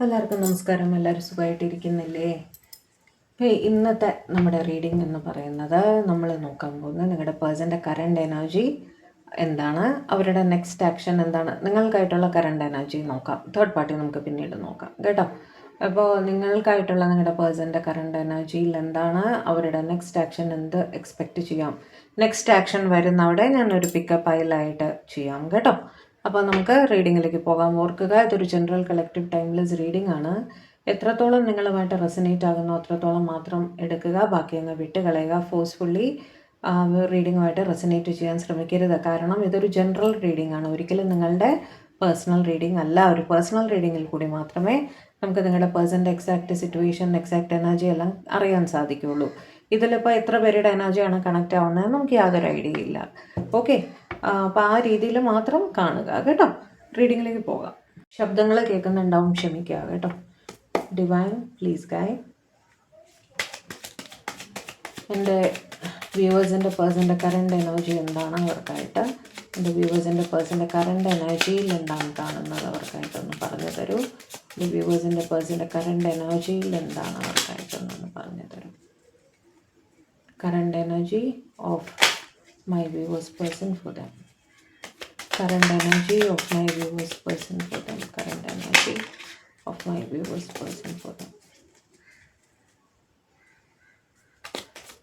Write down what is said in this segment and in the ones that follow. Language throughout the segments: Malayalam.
എല്ലാവർക്കും നമസ്കാരം. എല്ലാവരും സുഖമായിട്ടിരിക്കുന്നില്ലേ? ഇന്നത്തെ നമ്മുടെ റീഡിംഗ് എന്ന് പറയുന്നത് നമ്മൾ നോക്കാൻ പോകുന്നത് നിങ്ങളുടെ പേഴ്സൻ്റെ കറണ്ട് എനർജി എന്താണ്, അവരുടെ നെക്സ്റ്റ് ആക്ഷൻ എന്താണ്, നിങ്ങൾക്കായിട്ടുള്ള കറണ്ട് എനർജി നോക്കാം. തേർഡ് പാർട്ടി നമുക്ക് പിന്നീട് നോക്കാം കേട്ടോ. അപ്പോൾ നിങ്ങൾക്കായിട്ടുള്ള നിങ്ങളുടെ പേഴ്സൻ്റെ കറണ്ട് എനർജിയിൽ എന്താണ്, അവരുടെ നെക്സ്റ്റ് ആക്ഷൻ എന്ത് എക്സ്പെക്റ്റ് ചെയ്യാം, നെക്സ്റ്റ് ആക്ഷൻ വരുന്നവിടെ ഞാനൊരു പിക്കപ്പ് ആയിട്ട് ചെയ്യാം കേട്ടോ. അപ്പോൾ നമുക്ക് റീഡിങ്ങിലേക്ക് പോകാം. ഓർക്കുക, ഇതൊരു ജനറൽ കളക്റ്റീവ് ടൈംലെസ് റീഡിംഗ് ആണ്. എത്രത്തോളം നിങ്ങളുമായിട്ട് റെസനേറ്റ് ആകുന്നോ അത്രത്തോളം മാത്രം എടുക്കുക, ബാക്കി അങ്ങ് വിട്ട് കളയുക. ഫോഴ്സ്ഫുള്ളി റീഡിങ്ങുമായിട്ട് റെസനേറ്റ് ചെയ്യാൻ ശ്രമിക്കരുത്. കാരണം ഇതൊരു ജനറൽ റീഡിംഗ് ആണ്, ഒരിക്കലും നിങ്ങളുടെ പേഴ്സണൽ റീഡിംഗ് അല്ല. ഒരു പേഴ്സണൽ റീഡിങ്ങിൽ കൂടി മാത്രമേ നമുക്ക് നിങ്ങളുടെ പേഴ്സൻ്റെ എക്സാക്റ്റ് സിറ്റുവേഷൻ, എക്സാക്റ്റ് എനർജി എല്ലാം അറിയാൻ സാധിക്കുകയുള്ളൂ. ഇതിലിപ്പോൾ എത്ര പേരുടെ എനർജിയാണ് കണക്റ്റ് ആവുന്നത് നമുക്ക് യാതൊരു ഐഡിയ ഇല്ല. ഓക്കെ, അപ്പോൾ ആ രീതിയിൽ മാത്രം കാണുക കേട്ടോ. റീഡിങ്ങിലേക്ക് പോകാം. ശബ്ദങ്ങൾ കേൾക്കുന്നുണ്ടാവും, ക്ഷമിക്കുക കേട്ടോ. ഡിവൈൻ പ്ലീസ് ഗൈഡ് എൻ്റെ വ്യൂവേഴ്സിൻ്റെ പേഴ്സൻ്റെ കറണ്ട് എനർജി എന്താണ് അവർക്കായിട്ട്, എൻ്റെ വ്യൂവേഴ്സിൻ്റെ പേഴ്സൻ്റെ കറണ്ട് എനർജിയിൽ എന്താണ് കാണുന്നത് അവർക്കായിട്ടൊന്ന് പറഞ്ഞു തരൂ. എൻ്റെ വ്യൂവേഴ്സിൻ്റെ പേഴ്സൻ്റെ കറണ്ട് എനർജിയിൽ എന്താണ് അവർക്കായിട്ടൊന്നൊന്ന് പറഞ്ഞു തരൂ. Current energy of my viewers person for them. Current energy of my viewers person for them. Current energy of my viewers person for them.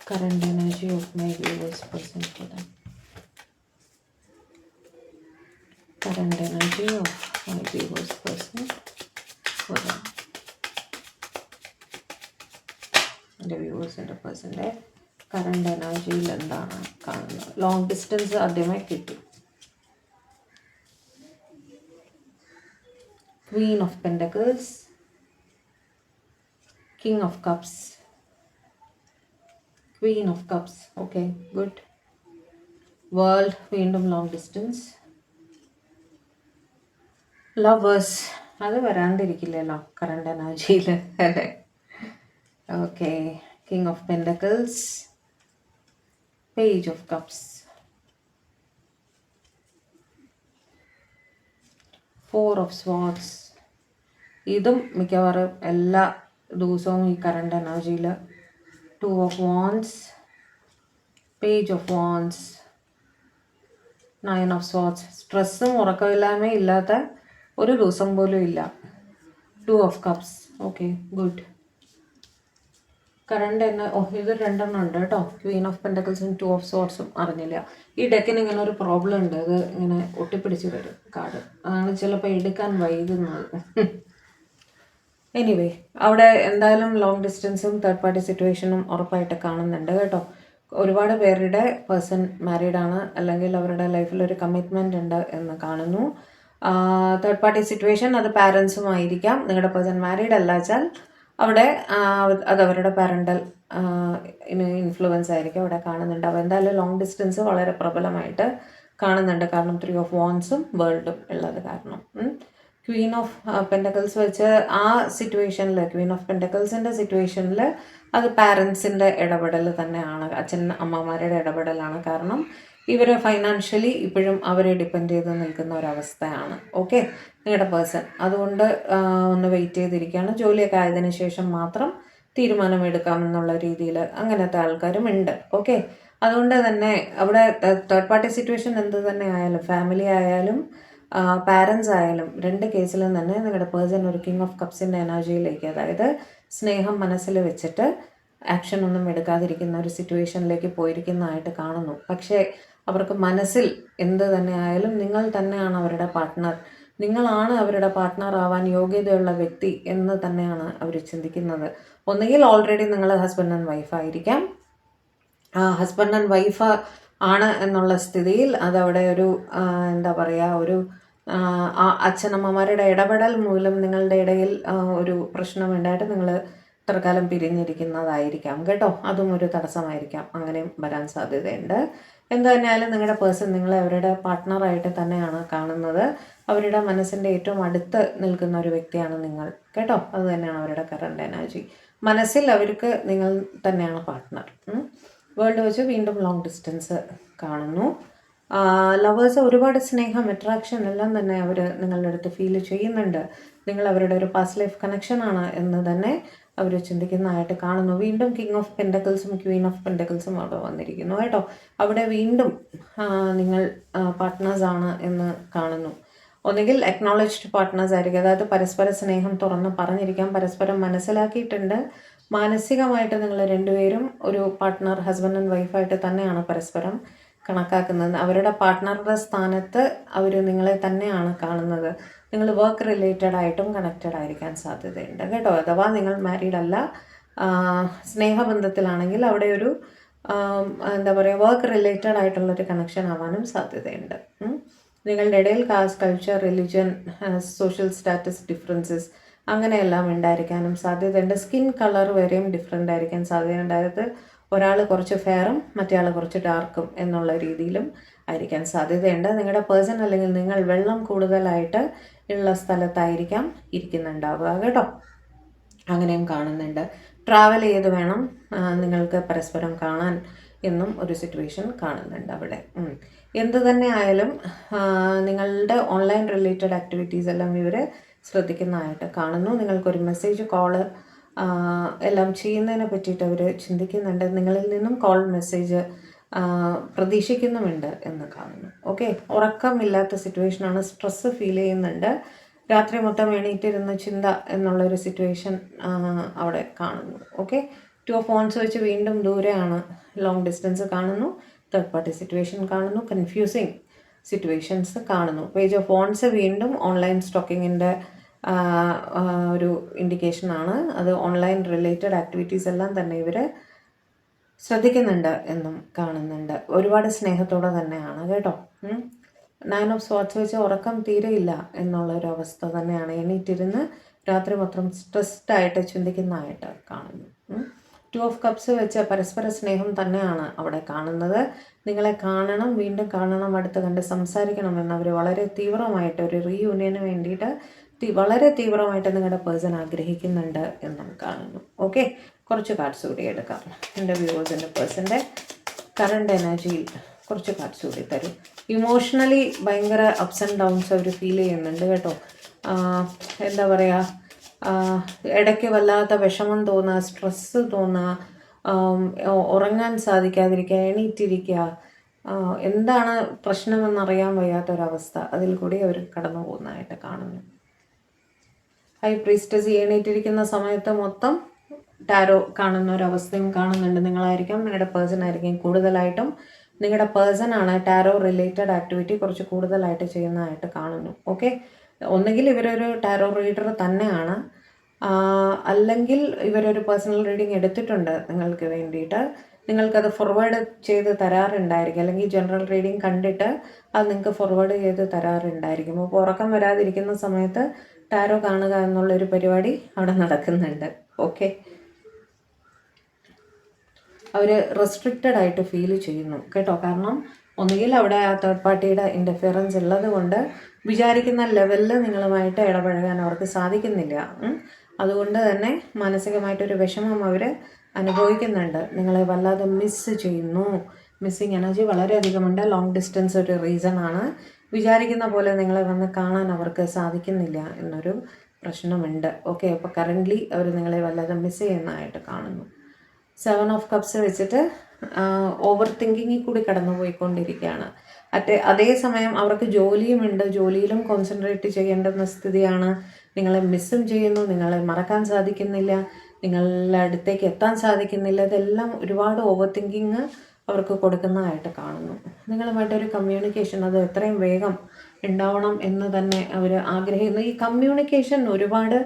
Current energy of my viewers person for them. Current energy of my viewers person for them. എൻ്റെ വ്യൂവേഴ്സിൻ്റെ പേഴ്സൻ്റെ കറണ്ട് എനർജിയിൽ എന്താണ് കാണുന്നത്. ലോങ് ഡിസ്റ്റൻസ് ആദ്യമായി കിട്ടി. Queen of pentacles, king of cups, queen of cups. Okay, good. World, വീണ്ടും ലോങ് ഡിസ്റ്റൻസ്. ലവേഴ്സ്, അത് വരാണ്ടിരിക്കില്ലല്ലോ കറണ്ട് എനർജിയിൽ അല്ലേ. Okay, king of pentacles, page of cups, four of swords. ഇതും മിക്കവാറും എല്ലാ ദിവസവും ഈ കറണ്ട് എനർജിയിൽ. Two of wands, page of wands, nine of swords. സ്ട്രെസ്സും ഉറക്കമില്ലായ്മയും ഇല്ലാത്ത ഒരു ദിവസം പോലും ഇല്ല. Two of cups. Okay, good. Current ഇത് രണ്ടെണ്ണം ഉണ്ട് കേട്ടോ. ക്വീൻ ഓഫ് പെൻഡക്കിൾസും ടു ഓഫ് സോർട്സും അറിഞ്ഞില്ല. ഈ ഡെക്കിന് ഇങ്ങനെ ഒരു പ്രോബ്ലം ഉണ്ട്, ഇത് ഇങ്ങനെ ഒട്ടിപ്പിടിച്ച് വരും കാർഡ്, അതാണ് ചിലപ്പോൾ എടുക്കാൻ വൈകുന്നത്. എനിവേ, അവിടെ എന്തായാലും ലോങ് ഡിസ്റ്റൻസും തേർഡ് പാർട്ടി സിറ്റുവേഷനും ഉറപ്പായിട്ട് കാണുന്നുണ്ട് കേട്ടോ. ഒരുപാട് പേരുടെ പേഴ്സൺ മാരീഡാണ്, അല്ലെങ്കിൽ അവരുടെ ലൈഫിൽ ഒരു കമ്മിറ്റ്മെൻ്റ് ഉണ്ട് എന്ന് കാണുന്നു. തേർഡ് പാർട്ടി സിറ്റുവേഷൻ അത് പാരൻസുമായിരിക്കാം. നിങ്ങളുടെ പേഴ്സൺ മാരീഡ് അല്ല വെച്ചാൽ അവിടെ അത് അവരുടെ പാരൻ്റൽ ഇൻഫ്ലുവൻസ് ആയിരിക്കും അവിടെ കാണുന്നുണ്ട്. അപ്പോൾ എന്തായാലും ലോങ് ഡിസ്റ്റൻസ് വളരെ പ്രബലമായിട്ട് കാണുന്നുണ്ട്, കാരണം ത്രീ ഓഫ് വാൻഡ്സും വേൾഡും ഉള്ളത് കാരണം. ക്വീൻ ഓഫ് പെൻഡക്കിൾസ് വെച്ച് ആ സിറ്റുവേഷനിൽ, ക്വീൻ ഓഫ് പെൻഡക്കിൾസിൻ്റെ സിറ്റുവേഷനിൽ അത് പാരൻസിൻ്റെ ഇടപെടൽ തന്നെയാണ്, അച്ഛൻ അമ്മമാരുടെ ഇടപെടലാണ്. കാരണം ഇവർ ഫൈനാൻഷ്യലി ഇപ്പോഴും അവരെ ഡിപ്പെൻഡ് ചെയ്ത് നിൽക്കുന്ന ഒരവസ്ഥയാണ്. ഓക്കെ, നിങ്ങളുടെ പേഴ്സൺ അതുകൊണ്ട് ഒന്ന് വെയിറ്റ് ചെയ്തിരിക്കുകയാണ്. ജോലിയൊക്കെ ആയതിനു ശേഷം മാത്രം തീരുമാനമെടുക്കാമെന്നുള്ള രീതിയിൽ അങ്ങനത്തെ ആൾക്കാരും ഉണ്ട്. ഓക്കെ, അതുകൊണ്ട് തന്നെ അവിടെ തേർഡ് പാർട്ടി സിറ്റുവേഷൻ എന്ത് തന്നെ ആയാലും, ഫാമിലി ആയാലും പാരൻസ് ആയാലും, രണ്ട് കേസിലും തന്നെ നിങ്ങളുടെ പേഴ്സൺ ഒരു കിങ് ഓഫ് കപ്സിൻ്റെ എനർജിയിലേക്ക്, അതായത് സ്നേഹം മനസ്സിൽ വെച്ചിട്ട് ആക്ഷൻ ഒന്നും എടുക്കാതിരിക്കുന്ന ഒരു സിറ്റുവേഷനിലേക്ക് പോയിരിക്കുന്നതായിട്ട് കാണുന്നു. പക്ഷേ അവർക്ക് മനസ്സിൽ എന്ത് തന്നെ ആയാലും നിങ്ങൾ തന്നെയാണ് അവരുടെ പാർട്ട്ണർ, നിങ്ങളാണ് അവരുടെ പാർട്ട്ണർ ആവാൻ യോഗ്യതയുള്ള വ്യക്തി എന്ന് തന്നെയാണ് അവർ ചിന്തിക്കുന്നത്. ഒന്നുകിൽ ഓൾറെഡി നിങ്ങൾ ഹസ്ബൻഡ് ആൻഡ് വൈഫായിരിക്കാം. ഹസ്ബൻഡ് ആൻഡ് വൈഫ് ആണ് എന്നുള്ള സ്ഥിതിയിൽ അതവിടെ ഒരു എന്താ പറയുക, ഒരു അച്ഛനമ്മമാരുടെ ഇടപെടൽ മൂലം നിങ്ങളുടെ ഇടയിൽ ഒരു പ്രശ്നമുണ്ടായിട്ട് നിങ്ങൾ ഇത്രകാലം പിരിഞ്ഞിരിക്കുന്നതായിരിക്കാം കേട്ടോ. അതും ഒരു തടസ്സമായിരിക്കാം, അങ്ങനെയും വരാൻ സാധ്യതയുണ്ട്. എന്തു തന്നെയായാലും നിങ്ങളുടെ പേഴ്സൺ നിങ്ങളെ അവരുടെ പാർട്ട്ണറായിട്ട് തന്നെയാണ് കാണുന്നത്. അവരുടെ മനസ്സിൻ്റെ ഏറ്റവും അടുത്ത് നിൽക്കുന്ന ഒരു വ്യക്തിയാണ് നിങ്ങൾ കേട്ടോ. അത് തന്നെയാണ് അവരുടെ കറണ്ട് എനർജി. മനസ്സിൽ അവർക്ക് നിങ്ങൾ തന്നെയാണ് പാർട്ട്ണർ. വേൾഡ് വെച്ച് വീണ്ടും ലോങ് ഡിസ്റ്റൻസ് കാണുന്നു. ലവേഴ്സ് ഒരുപാട് സ്നേഹം, അട്രാക്ഷൻ എല്ലാം തന്നെ അവർ നിങ്ങളുടെ അടുത്ത് ഫീൽ ചെയ്യുന്നുണ്ട്. നിങ്ങൾ അവരുടെ ഒരു പാസ്റ്റ് ലൈഫ് കണക്ഷനാണ് എന്ന് തന്നെ അവർ ചിന്തിക്കുന്നതായിട്ട് കാണുന്നു. വീണ്ടും കിങ് ഓഫ് പെൻഡക്കിൾസും ക്വീൻ ഓഫ് പെൻഡക്കിൾസും അവിടെ വന്നിരിക്കുന്നു കേട്ടോ. അവിടെ വീണ്ടും നിങ്ങൾ പാർട്ട്നേഴ്സാണ് എന്ന് കാണുന്നു. ഒന്നുകിൽ അക്നോളജ്ഡ് പാർട്ട്നേഴ്സ് ആയിരിക്കും, അതായത് പരസ്പര സ്നേഹം തുറന്ന് പറഞ്ഞിരിക്കാം, പരസ്പരം മനസ്സിലാക്കിയിട്ടുണ്ട്. മാനസികമായിട്ട് നിങ്ങൾ രണ്ടുപേരും ഒരു പാർട്ട്ണർ, ഹസ്ബൻഡ് ആൻഡ് വൈഫായിട്ട് തന്നെയാണ് പരസ്പരം കണക്കാക്കുന്നത്. അവരുടെ പാർട്ട്ണറുടെ സ്ഥാനത്ത് അവർ നിങ്ങളെ തന്നെയാണ് കാണുന്നത്. നിങ്ങൾ വർക്ക് റിലേറ്റഡ് ആയിട്ടും കണക്റ്റഡ് ആയിരിക്കാൻ സാധ്യതയുണ്ട് കേട്ടോ. അഥവാ നിങ്ങൾ മാരീഡ് അല്ല, സ്നേഹബന്ധത്തിലാണെങ്കിൽ അവിടെ ഒരു എന്താ പറയുക, വർക്ക് റിലേറ്റഡ് ആയിട്ടുള്ളൊരു കണക്ഷൻ ആവാനും സാധ്യതയുണ്ട്. നിങ്ങളുടെ ഇടയിൽ caste, culture, religion, social status differences അങ്ങനെയെല്ലാം ഉണ്ടായിരിക്കാനും സാധ്യതയുണ്ട്. സ്കിൻ കളർ വരെയും ഡിഫറെൻ്റ് ആയിരിക്കാൻ സാധ്യതയുണ്ട്. അതായത് ഒരാൾ കുറച്ച് ഫെയറും മറ്റേ ആൾ കുറച്ച് ഡാർക്കും എന്നുള്ള രീതിയിലും ആയിരിക്കാൻ സാധ്യതയുണ്ട്. നിങ്ങളുടെ പേഴ്സൺ അല്ലെങ്കിൽ നിങ്ങൾ വെള്ളം കൂടുതലായിട്ട് ഉള്ള സ്ഥലത്തായിരിക്കാം ഇരിക്കുന്നുണ്ടാവുക കേട്ടോ. അങ്ങനെയും കാണുന്നുണ്ട്. ട്രാവൽ ചെയ്ത് വേണം നിങ്ങൾക്ക് പരസ്പരം കാണാൻ എന്നും ഒരു സിറ്റുവേഷൻ കാണുന്നുണ്ട് അവിടെ. എന്തു തന്നെ ആയാലും നിങ്ങളുടെ ഓൺലൈൻ റിലേറ്റഡ് ആക്ടിവിറ്റീസ് എല്ലാം ഇവർ ശ്രദ്ധിക്കുന്നതായിട്ട് കാണുന്നു. നിങ്ങൾക്കൊരു മെസ്സേജ്, കോള് എല്ലാം ചെയ്യുന്നതിനെ പറ്റിയിട്ട് അവർ ചിന്തിക്കുന്നുണ്ട്. നിങ്ങളിൽ നിന്നും കോൾ, മെസ്സേജ് പ്രതീക്ഷിക്കുന്നുമുണ്ട് എന്ന് കാണുന്നു. ഓക്കെ, ഉറക്കമില്ലാത്ത സിറ്റുവേഷനാണ്, സ്ട്രെസ്സ് ഫീൽ ചെയ്യുന്നുണ്ട്. രാത്രി മൊത്തം എണീറ്റിരുന്ന ചിന്ത എന്നുള്ളൊരു സിറ്റുവേഷൻ അവിടെ കാണുന്നു. ഓക്കെ, 2 ഓഫ് ഫോൺസ് വെച്ച് വീണ്ടും ദൂരെയാണ്, ലോങ് ഡിസ്റ്റൻസ് കാണുന്നു, തേർഡ് പാർട്ടി സിറ്റുവേഷൻ കാണുന്നു, കൺഫ്യൂസിങ് സിറ്റുവേഷൻസ് കാണുന്നു. പേജ് ഓഫ് ഫോൺസ് വീണ്ടും ഓൺലൈൻ സ്റ്റോക്കിങ്ങിൻ്റെ ഒരു ഇൻഡിക്കേഷനാണ്. അത് ഓൺലൈൻ റിലേറ്റഡ് ആക്ടിവിറ്റീസ് എല്ലാം തന്നെ ഇവർ ശ്രദ്ധിക്കുന്നുണ്ട് എന്നും കാണുന്നുണ്ട്. ഒരുപാട് സ്നേഹത്തോടെ തന്നെയാണ് കേട്ടോ. 9 ഓഫ് സ്വാർട്സ് വെച്ച് ഉറക്കം തീരെയില്ല എന്നുള്ളൊരു അവസ്ഥ തന്നെയാണ്. എണീറ്റിരുന്ന് രാത്രി മൊത്തം സ്ട്രെസ്ഡ് ആയിട്ട് ചിന്തിക്കുന്നതായിട്ട് കാണുന്നു. 2 ഓഫ് കപ്സ് വെച്ച് പരസ്പര സ്നേഹം തന്നെയാണ് അവിടെ കാണുന്നത്. നിങ്ങളെ കാണണം, വീണ്ടും കാണണം, അടുത്ത് കണ്ട് സംസാരിക്കണം എന്നവർ വളരെ തീവ്രമായിട്ട് ഒരു റീയൂണിയന് വേണ്ടിയിട്ട് വളരെ തീവ്രമായിട്ട് നിങ്ങളുടെ പേഴ്സൺ ആഗ്രഹിക്കുന്നുണ്ട് എന്നും കാണുന്നു. ഓക്കെ, കുറച്ച് കാർഡ്സ് കൂടി എടുക്കാം. എൻ്റെ വ്യൂവേഴ്സിൻ്റെ പേഴ്സൻ്റെ കറണ്ട് എനർജിയിൽ കുറച്ച് കാർഡ്സ് കൂടി തരും. ഇമോഷണലി ഭയങ്കര അപ്സ് ആൻഡ് ഡൗൺസ് അവർ ഫീൽ ചെയ്യുന്നുണ്ട് കേട്ടോ. എന്താ പറയുക, ഇടയ്ക്ക് വല്ലാത്ത വിഷമം തോന്നുക, സ്ട്രെസ്സ് തോന്നുക, ഉറങ്ങാൻ സാധിക്കാതിരിക്കുക, എണീറ്റിരിക്കുക, എന്താണ് പ്രശ്നമെന്നറിയാൻ വയ്യാത്തൊരവസ്ഥ, അതിൽ കൂടി അവർ കടന്നു പോകുന്നതായിട്ട് കാണുന്നു. ഹൈ പ്രീസ്റ്റസ് എണീറ്റിരിക്കുന്ന സമയത്ത് മൊത്തം ടാരോ കാണുന്ന ഒരവസ്ഥയും കാണുന്നുണ്ട്. നിങ്ങളായിരിക്കും, നിങ്ങളുടെ പേഴ്സൺ ആയിരിക്കും കൂടുതലായിട്ടും. നിങ്ങളുടെ പേഴ്സണാണ് ടാരോ റിലേറ്റഡ് ആക്ടിവിറ്റി കുറച്ച് കൂടുതലായിട്ട് ചെയ്യുന്നതായിട്ട് കാണുന്നു. ഓക്കെ, ഒന്നുകിൽ ഇവരൊരു ടാരോ റീഡർ തന്നെയാണ്, അല്ലെങ്കിൽ ഇവരൊരു പേഴ്സണൽ റീഡിങ് എടുത്തിട്ടുണ്ട് നിങ്ങൾക്ക് വേണ്ടിയിട്ട്. നിങ്ങൾക്കത് ഫോർവേഡ് ചെയ്ത് തരാറുണ്ടായിരിക്കും, അല്ലെങ്കിൽ ജനറൽ റീഡിങ് കണ്ടിട്ട് അത് നിങ്ങൾക്ക് ഫോർവേഡ് ചെയ്ത് തരാറുണ്ടായിരിക്കും. അപ്പോൾ ഉറക്കം വരാതിരിക്കുന്ന സമയത്ത് ടാരോ കാണുക എന്നുള്ളൊരു പരിപാടി അവിടെ നടക്കുന്നുണ്ട്. ഓക്കെ, അവർ റെസ്ട്രിക്റ്റഡ് ആയിട്ട് ഫീൽ ചെയ്യുന്നു കേട്ടോ. കാരണം ഒന്നുകിൽ അവിടെ ആ തേർഡ് പാർട്ടിയുടെ ഇൻ്റർഫിയറൻസ് ഉള്ളത് കൊണ്ട് വിചാരിക്കുന്ന ലെവലിൽ നിങ്ങളുമായിട്ട് ഇടപഴകാൻ അവർക്ക് സാധിക്കുന്നില്ല. അതുകൊണ്ട് തന്നെ മാനസികമായിട്ടൊരു വിഷമം അവർ അനുഭവിക്കുന്നുണ്ട്. നിങ്ങളെ വല്ലാതെ മിസ്സ് ചെയ്യുന്നു. മിസ്സിങ് എനർജി വളരെയധികമുണ്ട്. ലോങ് ഡിസ്റ്റൻസ് ഒരു റീസണാണ്. വിചാരിക്കുന്ന പോലെ നിങ്ങളെ വന്ന് കാണാൻ അവർക്ക് സാധിക്കുന്നില്ല എന്നൊരു പ്രശ്നമുണ്ട്. ഓക്കെ, അപ്പോൾ കറൻ്റ്ലി അവർ നിങ്ങളെ വല്ലാതെ മിസ് ചെയ്യുന്നതായിട്ട് കാണുന്നു. 7 ഓഫ് കപ്സ് വെച്ചിട്ട് ഓവർ തിങ്കിങ്ങിൽ കൂടി കടന്നു പോയിക്കൊണ്ടിരിക്കുകയാണ്. അതേസമയം അവർക്ക് ജോലിയുമുണ്ട്, ജോലിയിലും കോൺസെൻട്രേറ്റ് ചെയ്യേണ്ടുന്ന സ്ഥിതിയാണ്. നിങ്ങളെ മിസ്സും ചെയ്യുന്നു, നിങ്ങളെ മറക്കാൻ സാധിക്കുന്നില്ല, നിങ്ങളുടെ അടുത്തേക്ക് എത്താൻ സാധിക്കുന്നില്ല. ഇതെല്ലാം ഒരുപാട് ഓവർ തിങ്കിങ് അവർക്ക് കൊടുക്കുന്നതായിട്ട് കാണുന്നു. നിങ്ങളുമായിട്ടൊരു കമ്മ്യൂണിക്കേഷൻ അത് എത്രയും വേഗം ഉണ്ടാവണം എന്ന് തന്നെ അവർ ആഗ്രഹിക്കുന്നു. ഈ കമ്മ്യൂണിക്കേഷൻ ഒരുപാട്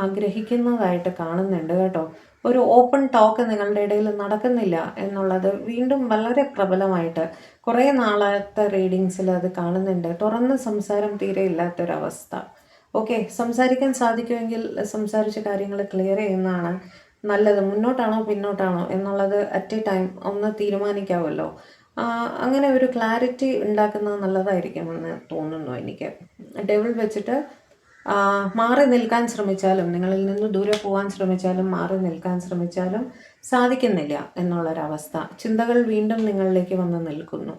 ആഗ്രഹിക്കുന്നതായിട്ട് കാണുന്നുണ്ട് കേട്ടോ. ഒരു ഓപ്പൺ ടോക്ക് നിങ്ങളുടെ ഇടയിൽ നടക്കുന്നില്ല എന്നുള്ളത് വീണ്ടും വളരെ പ്രബലമായിട്ട് കുറേ നാളത്തെ റീഡിങ്സിൽ അത് കാണുന്നുണ്ട്. തുറന്ന് സംസാരം തീരെ ഇല്ലാത്തൊരവസ്ഥ. ഓക്കെ, സംസാരിക്കാൻ സാധിക്കുമെങ്കിൽ സംസാരിച്ച കാര്യങ്ങൾ ക്ലിയർ ചെയ്യുന്നതാണ് നല്ലത്. മുന്നോട്ടാണോ പിന്നോട്ടാണോ എന്നുള്ളത് അറ്റ് എ ടൈം ഒന്ന് തീരുമാനിക്കാമല്ലോ. അങ്ങനെ ഒരു ക്ലാരിറ്റി ഉണ്ടാക്കുന്നത് നല്ലതായിരിക്കുമെന്ന് തോന്നുന്നു എനിക്ക്. ഡെവിൾ വെച്ചിട്ട് മാറി നിൽക്കാൻ ശ്രമിച്ചാലും, നിങ്ങളിൽ നിന്ന് ദൂരെ പോകാൻ ശ്രമിച്ചാലും, മാറി നിൽക്കാൻ ശ്രമിച്ചാലും സാധിക്കുന്നില്ല എന്നുള്ളൊരവസ്ഥ. ചിന്തകൾ വീണ്ടും നിങ്ങളിലേക്ക് വന്ന് നിൽക്കുന്നു.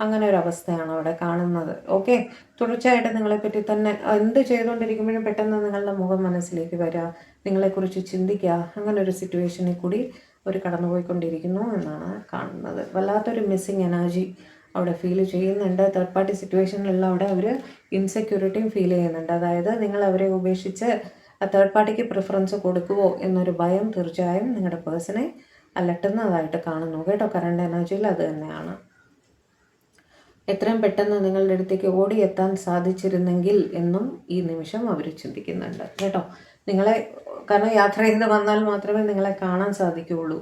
അങ്ങനെ ഒരു അവസ്ഥയാണ് അവിടെ കാണുന്നത്. ഓക്കെ, തുടർച്ചയായിട്ട് നിങ്ങളെപ്പറ്റി തന്നെ എന്ത് ചെയ്തുകൊണ്ടിരിക്കുമ്പോഴും പെട്ടെന്ന് നിങ്ങളുടെ മുഖം മനസ്സിലേക്ക് വരിക, നിങ്ങളെക്കുറിച്ച് ചിന്തിക്കുക, അങ്ങനെ ഒരു സിറ്റുവേഷനിൽ കൂടി അവർ കടന്നുപോയിക്കൊണ്ടിരിക്കുന്നു എന്നാണ് കാണുന്നത്. വല്ലാത്തൊരു മിസ്സിങ് എനർജി അവിടെ ഫീൽ ചെയ്യുന്നുണ്ട്. തേർഡ് പാർട്ടി സിറ്റുവേഷനിലുള്ള അവിടെ അവർ ഇൻസെക്യൂരിറ്റിയും ഫീൽ ചെയ്യുന്നുണ്ട്. അതായത് നിങ്ങൾ അവരെ ഉപേക്ഷിച്ച് ആ തേർഡ് പാർട്ടിക്ക് പ്രിഫറൻസ് കൊടുക്കുമോ എന്നൊരു ഭയം തീർച്ചയായും നിങ്ങളുടെ പേഴ്സണെ അലട്ടുന്നതായിട്ട് കാണുന്നു കേട്ടോ. കറണ്ട് എനർജിയിൽ അത് തന്നെയാണ്. എത്രയും പെട്ടെന്ന് നിങ്ങളുടെ അടുത്തേക്ക് ഓടിയെത്താൻ സാധിച്ചിരുന്നെങ്കിൽ എന്നും ഈ നിമിഷം അവർ ചിന്തിക്കുന്നുണ്ട് കേട്ടോ. നിങ്ങളെ കാരണം യാത്ര ചെയ്ത് വന്നാൽ മാത്രമേ നിങ്ങളെ കാണാൻ സാധിക്കുകയുള്ളൂ.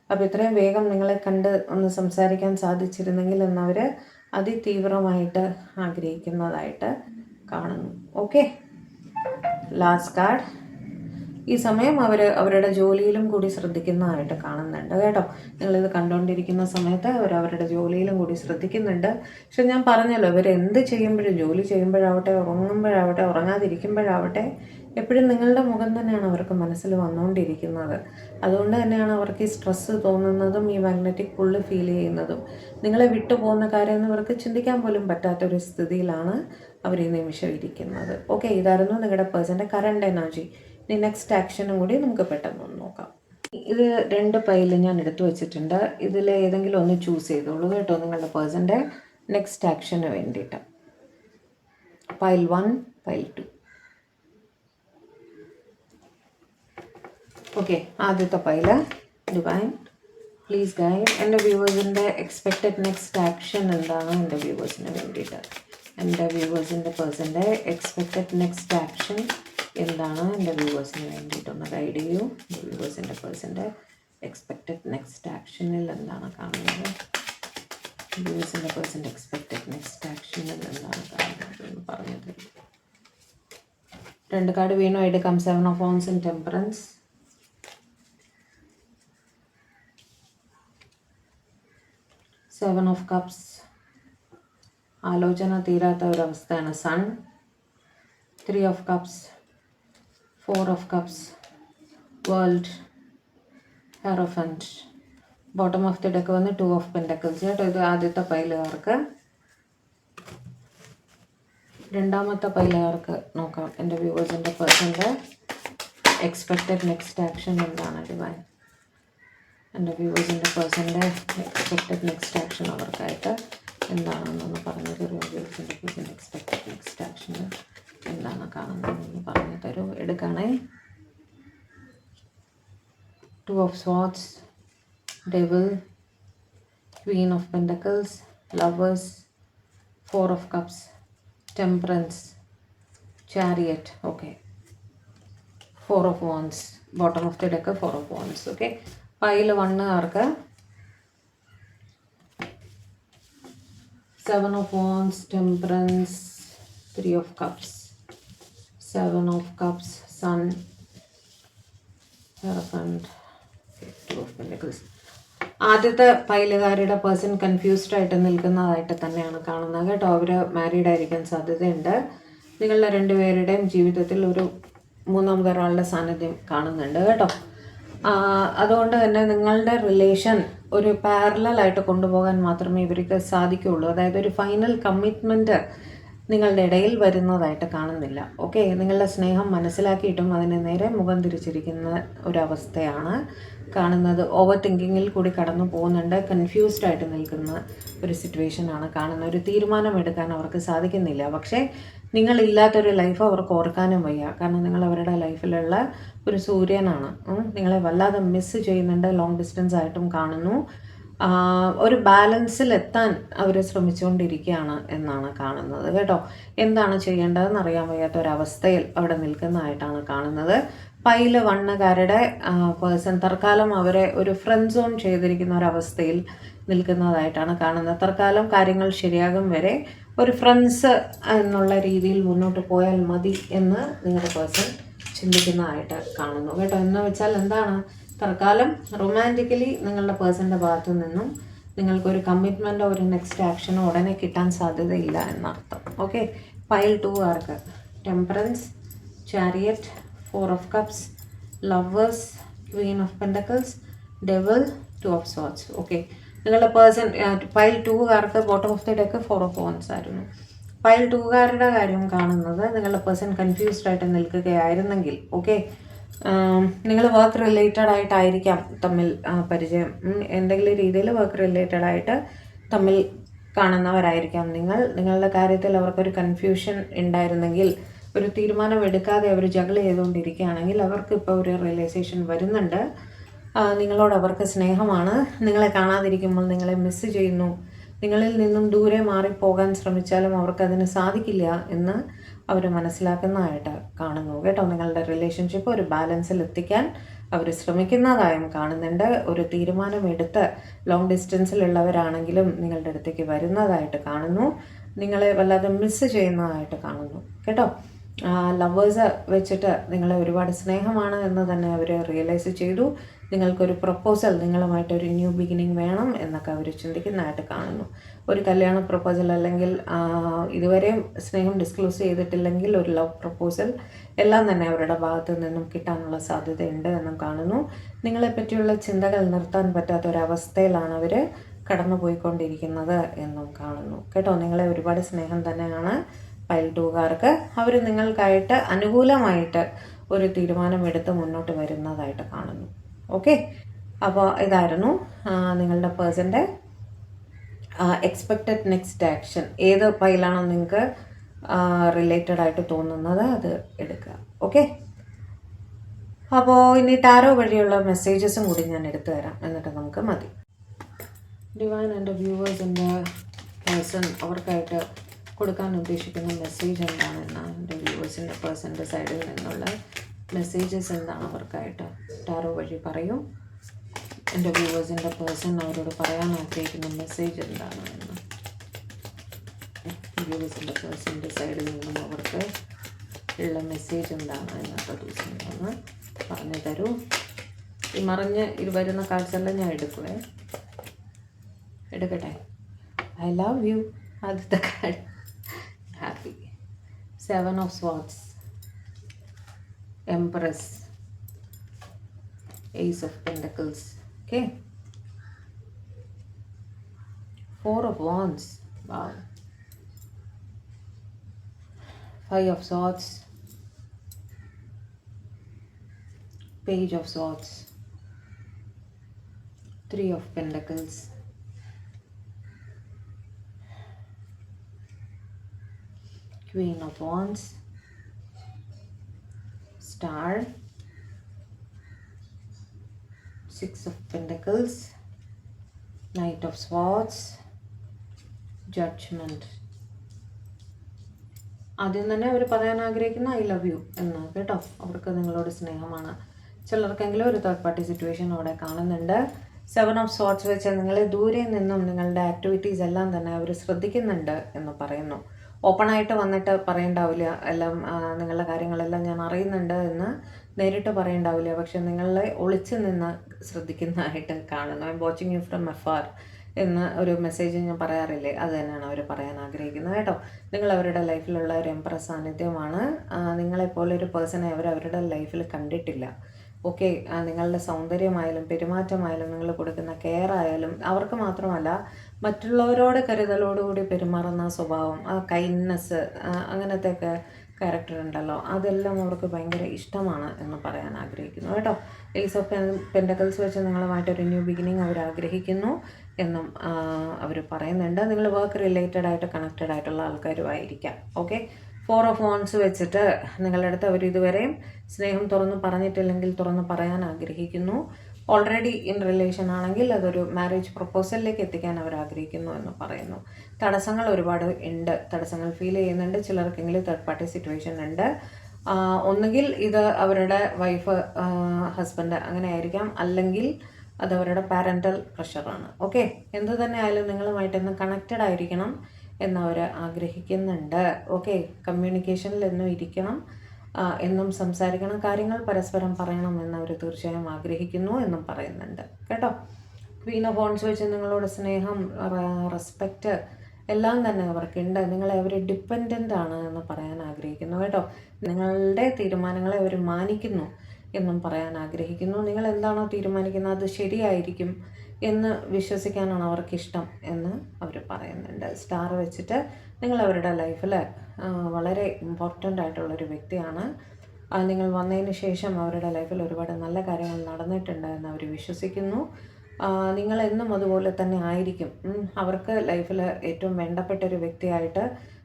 അപ്പോൾ ഇത്രയും വേഗം നിങ്ങളെ കണ്ട് ഒന്ന് സംസാരിക്കാൻ സാധിച്ചിരുന്നെങ്കിൽ എന്നവർ അതിതീവ്രമായിട്ട് ആഗ്രഹിക്കുന്നതായിട്ട് കാണുന്നു. Okay, last card. ഈ സമയം അവർ അവരുടെ ജോലിയിലും കൂടി ശ്രദ്ധിക്കുന്നതായിട്ട് കാണുന്നുണ്ട് കേട്ടോ. നിങ്ങളിത് കണ്ടുകൊണ്ടിരിക്കുന്ന സമയത്ത് അവർ അവരുടെ ജോലിയിലും കൂടി ശ്രദ്ധിക്കുന്നുണ്ട്. പക്ഷെ ഞാൻ പറഞ്ഞല്ലോ, ഇവർ എന്ത് ചെയ്യുമ്പോഴും, ജോലി ചെയ്യുമ്പോഴാവട്ടെ, ഉറങ്ങുമ്പോഴാവട്ടെ, ഉറങ്ങാതിരിക്കുമ്പോഴാവട്ടെ, എപ്പോഴും നിങ്ങളുടെ മുഖം തന്നെയാണ് അവർക്ക് മനസ്സിൽ വന്നുകൊണ്ടിരിക്കുന്നത്. അതുകൊണ്ട് തന്നെയാണ് അവർക്ക് ഈ സ്ട്രെസ്സ് തോന്നുന്നതും ഈ മാഗ്നറ്റിക് പുള്ള് ഫീൽ ചെയ്യുന്നതും. നിങ്ങളെ വിട്ടു പോകുന്ന കാര്യം ഇവർക്ക് ചിന്തിക്കാൻ പോലും പറ്റാത്തൊരു സ്ഥിതിയിലാണ് അവർ ഈ നിമിഷം ഇരിക്കുന്നത്. ഓക്കെ, ഇതായിരുന്നു നിങ്ങളുടെ പേഴ്സൻ്റെ കറണ്ട് എനർജി. ഇനി നെക്സ്റ്റ് ആക്ഷനും കൂടി നമുക്ക് പെട്ടെന്ന് ഒന്ന് നോക്കാം. ഇത് 2 പൈൽ ഞാൻ എടുത്തു വെച്ചിട്ടുണ്ട്. ഇതിൽ ഏതെങ്കിലും ഒന്ന് ചൂസ് ചെയ്തോളൂ കേട്ടോ, നിങ്ങളുടെ പേഴ്സൻ്റെ നെക്സ്റ്റ് ആക്ഷന് വേണ്ടിയിട്ട്. Pile 1, pile 2. ഓക്കെ, ആദ്യത്തെ പൈല് ഡിവൈൻ പ്ലീസ് ഗൈഡ്. എൻ്റെ വ്യൂവേഴ്സിൻ്റെ എക്സ്പെക്റ്റഡ് നെക്സ്റ്റ് ആക്ഷൻ എന്താണ് എൻ്റെ വ്യൂവേഴ്സിന് വേണ്ടിയിട്ട്? എൻ്റെ വ്യൂവേഴ്സിൻ്റെ പേഴ്സൻ്റെ എക്സ്പെക്റ്റഡ് നെക്സ്റ്റ് ആക്ഷൻ എന്താണ് എൻ്റെ വ്യൂവേഴ്സിന് വേണ്ടിയിട്ടൊന്ന് ഗൈഡ് ചെയ്യൂ. വ്യൂവേഴ്സിൻ്റെ പേഴ്സൻ്റെ എക്സ്പെക്റ്റഡ് നെക്സ്റ്റ് ആക്ഷനിൽ എന്താണ് കാണുന്നത്? വ്യൂവേഴ്സിൻ്റെ പേഴ്സൻ്റെ എക്സ്പെക്റ്റഡ് നെക്സ്റ്റ് ആക്ഷനിൽ എന്താണ് കാണുന്നത് എന്ന് പറഞ്ഞു തരും. 2 കാർഡ് വീണു. എടുക്കാം. 7 of wands and temperance. 7 of cups. ആലോചന തീരാത്ത ഒരവസ്ഥയാണ്. Sun. 3 of cups. 4 of cups. World. Hierophant. Bottom of the deck വന്ന് 2 ഓഫ് പെൻറ്റക്കിൾസ് കേട്ടോ. ഇത് ആദ്യത്തെ പൈലുകാർക്ക്. രണ്ടാമത്തെ പൈലുകാർക്ക് നോക്കാം. എൻ്റെ വ്യൂവേഴ്സിൻ്റെ പേഴ്സൻ്റെ എക്സ്പെക്റ്റഡ് നെക്സ്റ്റ് ആക്ഷൻ എന്താണ് ഡിവൈൻ? എൻ്റെ വ്യൂവേഴ്സിൻ്റെ പേഴ്സൻ്റെ എക്സ്പെക്റ്റഡ് നെക്സ്റ്റ് ആക്ഷൻ അവർക്കായിട്ട് എന്താണെന്നൊന്ന് പറഞ്ഞു തരൂ. വ്യൂവേഴ്സിൻ്റെ പേഴ്സൻ്റെ എക്സ്പെക്റ്റഡ് നെക്സ്റ്റ് ആക്ഷൻ എന്താണ് കാണുന്നതെന്ന് പറഞ്ഞു തരൂ. എടുക്കണേ. 2 of swords. Devil. Queen of pentacles. Lovers. 4 of cups. Temperance. Chariot. Okay. 4 of wands. Bottom of the deck 4 of wands. Okay, pile 1 ആർക്ക് 7 of wands, temperance, 3 of cups, 7 of cups, sun, hierophant, 2 of pentacles. ആദ്യത്തെ പൈലുകാരുടെ പേഴ്സൺ കൺഫ്യൂസ്ഡ് ആയിട്ട് നിൽക്കുന്നതായിട്ട് തന്നെയാണ് കാണുന്നത് കേട്ടോ. അവർ മാരീഡ് ആയിരിക്കാൻ സാധ്യതയുണ്ട്. നിങ്ങളുടെ 2 പേരുടെയും ജീവിതത്തിൽ ഒരു മൂന്നാമതൊരാളുടെ സാന്നിധ്യം കാണുന്നുണ്ട് കേട്ടോ. അതുകൊണ്ട് തന്നെ നിങ്ങളുടെ റിലേഷൻ ഒരു പാരലലായിട്ട് കൊണ്ടുപോകാൻ മാത്രമേ ഇവർക്ക് സാധിക്കുകയുള്ളൂ. അതായത് ഒരു ഫൈനൽ കമ്മിറ്റ്മെൻറ്റ് നിങ്ങളുടെ ഇടയിൽ വരുന്നതായിട്ട് കാണുന്നില്ല. ഓക്കെ, നിങ്ങളുടെ സ്നേഹം മനസ്സിലാക്കിയിട്ടും അതിന് നേരെ മുഖം തിരിച്ചിരിക്കുന്ന ഒരവസ്ഥയാണ് കാണുന്നത്. ഓവർ തിങ്കിങ്ങിൽ കൂടി കടന്നു പോകുന്നുണ്ട്. കൺഫ്യൂസ്ഡ് ആയിട്ട് നിൽക്കുന്ന ഒരു സിറ്റുവേഷനാണ് കാണുന്നത്. ഒരു തീരുമാനം എടുക്കാൻ അവർക്ക് സാധിക്കുന്നില്ല. പക്ഷേ നിങ്ങളില്ലാത്തൊരു ലൈഫ് അവർക്ക് ഓർക്കാനും വയ്യ. കാരണം നിങ്ങൾ അവരുടെ ലൈഫിലുള്ള ഒരു സൂര്യനാണ്. നിങ്ങളെ വല്ലാതെ മിസ് ചെയ്യുന്നുണ്ട്. ലോങ് ഡിസ്റ്റൻസ് ആയിട്ടും കാണുന്നു. ഒരു ബാലൻസിൽ എത്താൻ അവർ ശ്രമിച്ചുകൊണ്ടിരിക്കുകയാണ് എന്നാണ് കാണുന്നത് കേട്ടോ. എന്താണ് ചെയ്യേണ്ടതെന്ന് അറിയാൻ വയ്യാത്ത ഒരവസ്ഥയിൽ അവിടെ നിൽക്കുന്നതായിട്ടാണ് കാണുന്നത്. പൈൽ 1കാരുടെ പേഴ്സൺ തൽക്കാലം അവരെ ഒരു ഫ്രണ്ട് സോൺ ചെയ്തിരിക്കുന്ന ഒരവസ്ഥയിൽ നിൽക്കുന്നതായിട്ടാണ് കാണുന്നത്. തൽക്കാലം കാര്യങ്ങൾ ശരിയാകും വരെ ഒരു ഫ്രണ്ട്സ് എന്നുള്ള രീതിയിൽ മുന്നോട്ട് പോയാൽ മതി എന്ന് നിങ്ങളുടെ പേഴ്സൺ ചിന്തിക്കുന്നതായിട്ട് കാണുന്നു കേട്ടോ. എന്ന് വെച്ചാൽ എന്താണ്, തൽക്കാലം റൊമാൻറ്റിക്കലി നിങ്ങളുടെ പേഴ്സൻ്റെ ഭാഗത്തു നിന്നും നിങ്ങൾക്കൊരു കമ്മിറ്റ്മെൻറ്റോ ഒരു നെക്സ്റ്റ് ആക്ഷനോ ഉടനെ കിട്ടാൻ സാധ്യതയില്ല എന്നർത്ഥം. ഓക്കെ, പൈൽ 2കാർക്ക് temperance, chariot, 4 of cups, lovers, queen of pentacles, devil, 2 of swords. Okay, നിങ്ങളുടെ പേഴ്സൺ പൈൽ 2കാർക്ക് bottom of the deck 4 of wands ആയിരുന്നു. പൈൽ 2കാരുടെ കാര്യം കാണുന്നത് നിങ്ങളുടെ പേഴ്സൺ കൺഫ്യൂസ്ഡ് ആയിട്ട് നിൽക്കുകയായിരുന്നെങ്കിൽ, ഓക്കെ, നിങ്ങൾ വർക്ക് റിലേറ്റഡ് ആയിട്ടായിരിക്കാം തമ്മിൽ പരിചയം, എന്തെങ്കിലും രീതിയിൽ വർക്ക് റിലേറ്റഡ് ആയിട്ട് തമ്മിൽ കാണുന്നവരായിരിക്കാം നിങ്ങളുടെ കാര്യത്തിൽ അവർക്കൊരു കൺഫ്യൂഷൻ ഉണ്ടായിരുന്നെങ്കിൽ, ഒരു തീരുമാനം എടുക്കാതെ അവർ ജഗിൾ ചെയ്തുകൊണ്ടിരിക്കുകയാണെങ്കിൽ അവർക്ക് ഇപ്പോൾ ഒരു റിയലൈസേഷൻ വരുന്നുണ്ട്. നിങ്ങളോട് അവർക്ക് സ്നേഹമാണ്. നിങ്ങളെ കാണാതിരിക്കുമ്പോൾ നിങ്ങളെ മിസ് ചെയ്യുന്നു. നിങ്ങളിൽ നിന്നും ദൂരെ മാറിപ്പോകാൻ ശ്രമിച്ചാലും അവർക്കതിന് സാധിക്കില്ല എന്ന് അവർ മനസ്സിലാക്കുന്നതായിട്ട് കാണുന്നു കേട്ടോ. നിങ്ങളുടെ റിലേഷൻഷിപ്പ് ഒരു ബാലൻസിൽ എത്തിക്കാൻ അവർ ശ്രമിക്കുന്നതായും കാണുന്നുണ്ട്. ഒരു തീരുമാനമെടുത്ത് ലോങ് ഡിസ്റ്റൻസിലുള്ളവരാണെങ്കിലും നിങ്ങളുടെ അടുത്തേക്ക് വരുന്നതായിട്ട് കാണുന്നു. നിങ്ങളെ വല്ലാതെ മിസ് ചെയ്യുന്നതായിട്ട് കാണുന്നു കേട്ടോ. ലവേഴ്സ് വെച്ചിട്ട് നിങ്ങളെ ഒരുപാട് സ്നേഹമാണ് എന്ന് തന്നെ അവർ റിയലൈസ് ചെയ്തു. നിങ്ങൾക്കൊരു പ്രപ്പോസൽ, നിങ്ങളുമായിട്ടൊരു ന്യൂ ബിഗിനിങ് വേണം എന്നൊക്കെ അവർ ചിന്തിക്കുന്നതായിട്ട് കാണുന്നു. ഒരു കല്യാണ പ്രപ്പോസൽ അല്ലെങ്കിൽ ഇതുവരെയും സ്നേഹം ഡിസ്ക്ലോസ് ചെയ്തിട്ടില്ലെങ്കിൽ ഒരു ലവ് പ്രപ്പോസൽ എല്ലാം തന്നെ അവരുടെ ഭാഗത്തു നിന്നും കിട്ടാനുള്ള സാധ്യതയുണ്ട് എന്നും കാണുന്നു. നിങ്ങളെപ്പറ്റിയുള്ള ചിന്തകൾ നിർത്താൻ പറ്റാത്തൊരവസ്ഥയിലാണ് അവർ കടന്നു പോയിക്കൊണ്ടിരിക്കുന്നത് എന്നും കാണുന്നു കേട്ടോ. നിങ്ങളെ ഒരുപാട് സ്നേഹം തന്നെയാണ് പൈൽ 2കാർക്ക്. അവർ നിങ്ങൾക്കായിട്ട് അനുകൂലമായിട്ട് ഒരു തീരുമാനമെടുത്ത് മുന്നോട്ട് വരുന്നതായിട്ട് കാണുന്നു. ഓക്കെ, അപ്പോൾ ഇതായിരുന്നു നിങ്ങളുടെ പേഴ്സൻ്റെ എക്സ്പെക്റ്റഡ് നെക്സ്റ്റ് ആക്ഷൻ. ഏത് പൈലാണോ നിങ്ങൾക്ക് റിലേറ്റഡ് ആയിട്ട് തോന്നുന്നത് അത് എടുക്കുക. ഓക്കെ, അപ്പോൾ ഇനി ടാരോ വഴിയുള്ള മെസ്സേജസും കൂടി ഞാൻ എടുത്തു തരാം, എന്നിട്ട് നമുക്ക് മതി. ഡിവൈൻ എൻ്റെ വ്യൂവേഴ്സിൻ്റെ പേഴ്സൺ അവർക്കായിട്ട് കൊടുക്കാൻ ഉദ്ദേശിക്കുന്ന മെസ്സേജ് എന്താണെന്ന്, എൻ്റെ വ്യൂവേഴ്സിൻ്റെ പേഴ്സൻ്റെ സൈഡിൽ നിന്നുള്ള മെസ്സേജസ് എന്താണ് അവർക്കായിട്ട് ടാരോ വഴി പറയും. എൻ്റെ വ്യൂവേഴ്സിൻ്റെ പേഴ്സൺ അവരോട് പറയാൻ ആഗ്രഹിക്കുന്ന മെസ്സേജ് എന്താണ് എന്ന് വ്യൂവേഴ്സിൻ്റെ പേഴ്സൻ്റെ സൈഡിൽ നിന്നും അവർക്ക് ഉള്ള മെസ്സേജ് എന്താണ് എന്നത്തെ ദിവസം ഒന്ന് പറഞ്ഞു തരൂ. ഈ മറിഞ്ഞ് വരുന്ന കാർഡ്സ് എല്ലാം ഞാൻ എടുക്കട്ടെ. ഐ ലവ് യു, ആദ്യത്തെ card happy, 7 of swords, Empress, Ace of Pentacles, okay, 4 of Wands, wow, 5 of Swords, Page of Swords, 3 of Pentacles, Queen of Wands, Star, 6 of Pentacles, Knight of Swords, Judgment. ആദ്യം തന്നെ അവർ പറയാൻ ആഗ്രഹിക്കുന്ന ഐ ലവ് യു എന്ന് കേട്ടോ. അവർക്ക് നിങ്ങളോട് സ്നേഹമാണ്. ചിലർക്കെങ്കിലും ഒരു തേർഡ് പാർട്ടി സിറ്റുവേഷൻ അവിടെ കാണുന്നുണ്ട്. 7 ഓഫ് സ്വാർഡ്സ് വെച്ച് നിങ്ങളെ ദൂരെ നിന്നും നിങ്ങളുടെ ആക്ടിവിറ്റീസ് എല്ലാം തന്നെ അവർ ശ്രദ്ധിക്കുന്നുണ്ട് എന്ന് പറയുന്നു. ഓപ്പണായിട്ട് വന്നിട്ട് പറയണ്ടാവില്ല, എല്ലാം നിങ്ങളുടെ കാര്യങ്ങളെല്ലാം ഞാൻ അറിയുന്നുണ്ട് എന്ന് നേരിട്ട് പറയണ്ടാവില്ല, പക്ഷെ നിങ്ങളെ ഒളിച്ച് നിന്ന് ശ്രദ്ധിക്കുന്നതായിട്ട് കാണുന്നു. I am watching you from afar എന്ന് ഒരു മെസ്സേജ് ഞാൻ പറയാറില്ലേ, അത് തന്നെയാണ് അവർ പറയാൻ ആഗ്രഹിക്കുന്നത് കേട്ടോ. നിങ്ങൾ അവരുടെ ലൈഫിലുള്ള ഒരു എംപ്രസ് സാന്നിധ്യമാണ്. നിങ്ങളെപ്പോലെ ഒരു പേഴ്സണെ അവരുടെ ലൈഫിൽ കണ്ടിട്ടില്ല. ഓക്കെ, നിങ്ങളുടെ സൗന്ദര്യമായാലും പെരുമാറ്റമായാലും നിങ്ങൾ കൊടുക്കുന്ന കെയർ ആയാലും അവർക്ക് മാത്രമല്ല മറ്റുള്ളവരോട് കരുതലോടുകൂടി പെരുമാറുന്ന സ്വഭാവം, ആ കൈൻഡ്നെസ്, അങ്ങനത്തെയൊക്കെ ക്യാരക്ടർ ഉണ്ടല്ലോ, അതെല്ലാം അവർക്ക് ഭയങ്കര ഇഷ്ടമാണ് എന്ന് പറയാൻ ആഗ്രഹിക്കുന്നു കേട്ടോ. ഏസ് ഓഫ് പെൻഡക്കിൾസ് വെച്ച് നിങ്ങളുമായിട്ടൊരു ന്യൂ ബിഗിനിങ് അവർ ആഗ്രഹിക്കുന്നു എന്നും അവർ പറയുന്നുണ്ട്. നിങ്ങൾ വർക്ക് റിലേറ്റഡ് ആയിട്ട് കണക്റ്റഡ് ആയിട്ടുള്ള ആൾക്കാരുമായിരിക്കാം. ഓക്കെ, 4 ഓഫ് വാൻഡ്സ് വെച്ചിട്ട് നിങ്ങളുടെ അടുത്ത് അവർ ഇതുവരെയും സ്നേഹം തുറന്ന് പറഞ്ഞിട്ടില്ലെങ്കിൽ തുറന്ന് പറയാൻ ആഗ്രഹിക്കുന്നു. ഓൾറെഡി ഇൻ റിലേഷൻ ആണെങ്കിൽ അതൊരു മാരേജ് പ്രപ്പോസലിലേക്ക് എത്തിക്കാൻ അവർ ആഗ്രഹിക്കുന്നു എന്ന് പറയുന്നു. തടസ്സങ്ങൾ ഒരുപാട് ഉണ്ട്, തടസ്സങ്ങൾ ഫീൽ ചെയ്യുന്നുണ്ട്. ചിലർക്കെങ്കിലും തേർഡ് പാർട്ടി സിറ്റുവേഷൻ ഉണ്ട്. ഒന്നുകിൽ ഇത് അവരുടെ വൈഫ്, ഹസ്ബൻഡ് അങ്ങനെ ആയിരിക്കാം, അല്ലെങ്കിൽ അത് അവരുടെ പാരൻ്റൽ പ്രഷറാണ്. ഓക്കെ, എന്തു തന്നെ ആയാലും നിങ്ങളുമായിട്ടൊന്ന് കണക്റ്റഡ് ആയിരിക്കണം എന്നവർ ആഗ്രഹിക്കുന്നുണ്ട്. ഓക്കെ, കമ്മ്യൂണിക്കേഷനിൽ എന്നും ഇരിക്കണം, എന്നും സംസാരിക്കണം, കാര്യങ്ങൾ പരസ്പരം പറയണം എന്നവർ തീർച്ചയായും ആഗ്രഹിക്കുന്നു എന്നും പറയുന്നുണ്ട് കേട്ടോ. ക്വീൻ ഓഫ് വാൻഡ്സ് വെച്ച് നിങ്ങളോട് സ്നേഹം, റെസ്പെക്റ്റ് എല്ലാം തന്നെ അവർക്കുണ്ട്. നിങ്ങളെ അവർ ഡിപ്പെൻഡൻ്റ് ആണ് എന്ന് പറയാൻ ആഗ്രഹിക്കുന്നു കേട്ടോ. നിങ്ങളുടെ തീരുമാനങ്ങളെ അവർ മാനിക്കുന്നു എന്നും പറയാൻ ആഗ്രഹിക്കുന്നു. നിങ്ങൾ എന്താണോ തീരുമാനിക്കുന്നത് അത് ശരിയായിരിക്കും എന്ന് വിശ്വസിക്കാനാണ് അവർക്കിഷ്ടം എന്ന് അവർ പറയുന്നുണ്ട്. സ്റ്റാർ വെച്ചിട്ട് നിങ്ങൾ അവരുടെ ലൈഫിൽ വളരെ ഇമ്പോർട്ടൻ്റ് ആയിട്ടുള്ളൊരു വ്യക്തിയാണ്. നിങ്ങൾ വന്നതിന് ശേഷം അവരുടെ ലൈഫിൽ ഒരുപാട് നല്ല കാര്യങ്ങൾ നടന്നിട്ടുണ്ട് എന്ന് അവർ വിശ്വസിക്കുന്നു. നിങ്ങളെന്നും അതുപോലെ തന്നെ ആയിരിക്കും. അവർക്ക് ലൈഫിൽ ഏറ്റവും വേണ്ടപ്പെട്ടൊരു വ്യക്തിയായിട്ട്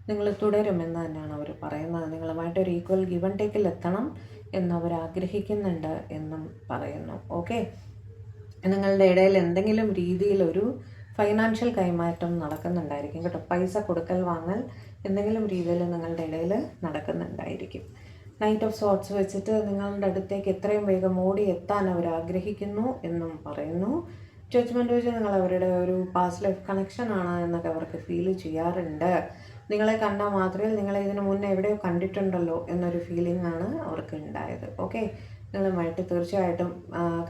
നിങ്ങൾ തുടരുമെന്ന് തന്നെയാണ് അവർ പറയുന്നത്. നിങ്ങളുമായിട്ടൊരു ഈക്വൽ ഗിവ് ആൻഡ് ടേക്കിൽ എത്തണം എന്നവർ ആഗ്രഹിക്കുന്നുണ്ട് എന്നും പറയുന്നു. ഓക്കെ, നിങ്ങളുടെ ഇടയിൽ എന്തെങ്കിലും രീതിയിലൊരു ഫൈനാൻഷ്യൽ കൈമാറ്റം നടക്കുന്നുണ്ടായിരിക്കും കേട്ടോ. പൈസ കൊടുക്കൽ വാങ്ങൽ എന്തെങ്കിലും രീതിയിൽ നിങ്ങളുടെ ഇടയിൽ നടക്കുന്നുണ്ടായിരിക്കും. നൈറ്റ് ഓഫ് സോർട്സ് വെച്ചിട്ട് നിങ്ങളുടെ അടുത്തേക്ക് എത്രയും വേഗം ഓടി എത്താൻ അവർ ആഗ്രഹിക്കുന്നു എന്നും പറയുന്നു. ജഡ്ജ്മെൻറ്റ് വെച്ച് നിങ്ങൾ അവരുടെ ഒരു പാസ്റ്റ് ലൈഫ് കണക്ഷൻ ആണ് എന്നൊക്കെ അവർക്ക് ഫീൽ ചെയ്യാറുണ്ട്. നിങ്ങളെ കണ്ടാൽ മാത്രമേ നിങ്ങളെ ഇതിനു മുന്നേ എവിടെയോ കണ്ടിട്ടുണ്ടല്ലോ എന്നൊരു ഫീലിംഗ് ആണ് അവർക്ക് ഉണ്ടായത്. ഓക്കെ, നിങ്ങളുമായിട്ട് തീർച്ചയായിട്ടും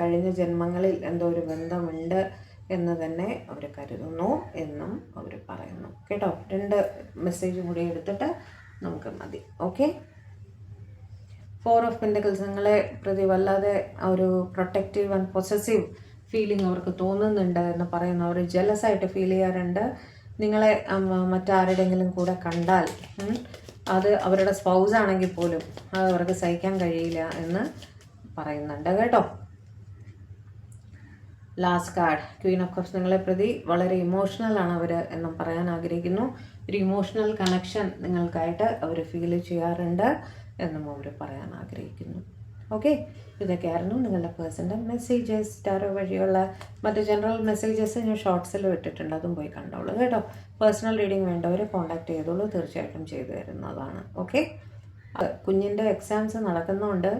കഴിഞ്ഞ ജന്മങ്ങളിൽ എന്തോ ഒരു ബന്ധമുണ്ട് എന്ന് തന്നെ അവർ കരുതുന്നു എന്നും അവർ പറയുന്നു കേട്ടോ. 2 മെസ്സേജ് കൂടി എടുത്തിട്ട് നമുക്ക് മതി. ഓക്കെ, 4 ഓഫ് പെൻറ്റക്കിൾസ് നിങ്ങളെ പ്രതി വല്ലാതെ ഒരു പ്രൊട്ടക്റ്റീവ് ആൻഡ് പൊസസീവ് ഫീലിംഗ് അവർക്ക് തോന്നുന്നുണ്ട് എന്ന് പറയുന്നു. അവർ ജലസായിട്ട് ഫീൽ ചെയ്യാറുണ്ട്. നിങ്ങളെ മറ്റാരുടെയെങ്കിലും കൂടെ കണ്ടാൽ അത് അവരുടെ സ്പൗസ് ആണെങ്കിൽ പോലും അത് അവർക്ക് സഹിക്കാൻ കഴിയില്ല എന്ന് പറയുന്നുണ്ട് കേട്ടോ. Last card Queen of cups നിങ്ങളെ പ്രതി വളരെ ഇമോഷണൽ ആണ് അവർ എന്നും പറയാൻ ആഗ്രഹിക്കുന്നു. ഒരു ഇമോഷണൽ കണക്ഷൻ നിങ്ങൾക്കായിട്ട് അവർ ഫീൽ ചെയ്യാറുണ്ട് എന്നും അവർ പറയാൻ ആഗ്രഹിക്കുന്നു. ഓക്കെ, ഇതൊക്കെയായിരുന്നു നിങ്ങളുടെ പേഴ്സൻ്റെ മെസ്സേജസ്. ടാരോ വഴിയുള്ള മറ്റ് ജനറൽ മെസ്സേജസ് ഞാൻ ഷോർട്സിൽ ഇട്ടിട്ടുണ്ട്, അതും പോയി കണ്ടോളൂ കേട്ടോ. പേഴ്സണൽ റീഡിംഗ് വേണ്ടവർ കോൺടാക്ട് ചെയ്തോളൂ, തീർച്ചയായിട്ടും ചെയ്തു തരുന്നതാണ്. ഓക്കെ, കുഞ്ഞിൻ്റെ എക്സാംസ് നടക്കുന്നതുകൊണ്ട്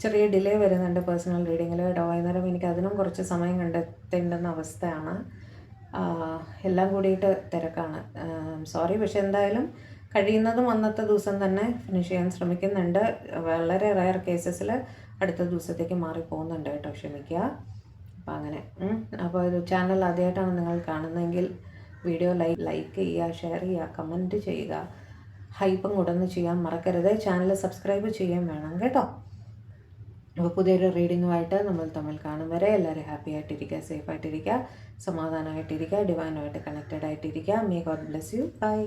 ചെറിയ ഡിലേ വരുന്നുണ്ട് പേഴ്സണൽ റീഡിങ്ങിൽ കേട്ടോ. വൈകുന്നേരം എനിക്ക് അതിനും കുറച്ച് സമയം കണ്ടെത്തേണ്ടുന്ന അവസ്ഥയാണ്. എല്ലാം കൂടിയിട്ട് തിരക്കാണ്, സോറി. പക്ഷെ എന്തായാലും കഴിയുന്നതും അന്നത്തെ ദിവസം തന്നെ ഫിനിഷ് ചെയ്യാൻ ശ്രമിക്കുന്നുണ്ട്. വളരെ റയർ കേസസിൽ അടുത്ത ദിവസത്തേക്ക് മാറിപ്പോകുന്നുണ്ട് കേട്ടോ, ക്ഷമിക്കുക. അപ്പോൾ അങ്ങനെ അപ്പോൾ ഒരു ചാനൽ ആദ്യമായിട്ടാണ് നിങ്ങൾ കാണുന്നതെങ്കിൽ വീഡിയോ ലൈക്ക് ചെയ്യുക, ഷെയർ ചെയ്യുക, കമൻറ്റ് ചെയ്യുക, ഹൈപ്പും കൂടെ ഒന്ന് ചെയ്യാൻ മറക്കരുത്. ചാനൽ സബ്സ്ക്രൈബ് ചെയ്യാൻ വേണം കേട്ടോ. അപ്പോൾ പുതിയൊരു റീഡിങ്ങുമായിട്ട് നമ്മൾ തമ്മിൽ കാണും വരെ എല്ലാവരും ഹാപ്പി ആയിട്ടിരിക്കുക, സേഫ് ആയിട്ടിരിക്കുക, സമാധാനമായിട്ടിരിക്കുക, ഡിവൈനുമായിട്ട് കണക്റ്റഡ് ആയിട്ടിരിക്കുക. May God bless you. By.